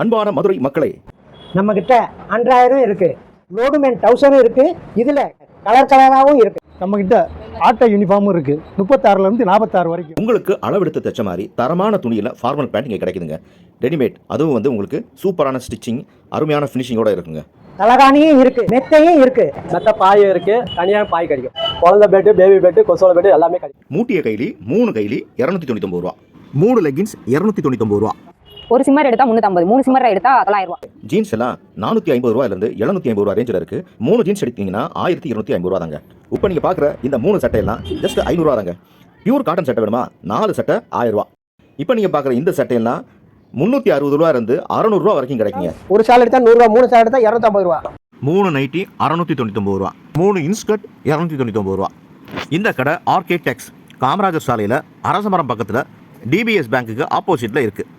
அன்பான மதுரை மக்களே, நம்ம கிட்ட 100,000 இருக்கு, லோடுமேன் 1000 இருக்கு, இதுல கலர் கலராகவும் இருக்கு. நம்ம கிட்ட ஆட்டோ யூனிஃபார்மும் இருக்கு, 36ல இருந்து 46 வரைக்கும். உங்களுக்கு அளவெடுத்து தைச்ச மாதிரி தரமான துணியில் ஃபார்மல் பேண்ட் இங்கே கிடைக்குதுங்க. ரெடிமேட், அதுவும் வந்து உங்களுக்கு சூப்பரான ஸ்டிச்சிங், அருமையான ஃபினிஷிங்கோட இருக்குங்க. தலகாணியும் இருக்கு, மெத்தையும் இருக்கு, மெத்த பாயும் இருக்கு, தனியாக பாய் கிடைக்கும். குழந்தை பெட்டு, பேபி பெட்டு, கொசோல பெட்டு எல்லாமே கிடைக்கும். மூட்டிய கைலி 3 கைலி 299 ரூபா, 3 லெகின்ஸ் 299 ரூபா, ஒரு சிம்மர் எடுத்தா 350, 3 சிம்மர் எடுத்தா 900 ரூபா. ஜீன்ஸ் எல்லாம் 450 ரூபாயிலிருந்து 750 ரூபா ரேஞ்சில் இருக்கு. 3 ஜீன்ஸ் எடுத்தீங்கன்னா 1250 ரூபா தாங்க. இப்போ நீங்க பார்க்குற இந்த 3 சட்டையெல்லாம் ஜஸ்ட் 500 ரூபா தாங்க. பியூர் காட்டன் சட்டை வேணுமா, 4 சட்டை 1000 ரூபா. இப்போ நீங்க பார்க்குற இந்த சட்டையெல்லாம் 360 ரூபா இருந்து 600 ரூபா வரைக்கும் கிடைக்குங்க. ஒரு சால் எடுத்தா 100 ரூபா, 3 சால் எடுத்தா 250 ரூபா. 3 நைட்டி 699 ரூபா, 3 இன்ஸ்கர்ட் 299 ரூபா. இந்த கடை ஆர்கே டெக்ஸ், காமராஜர் சாலையில் அரசமரம் பக்கத்தில் டிபிஎஸ் பேங்க்குக்கு ஆப்போசிட்டில் இருக்குது.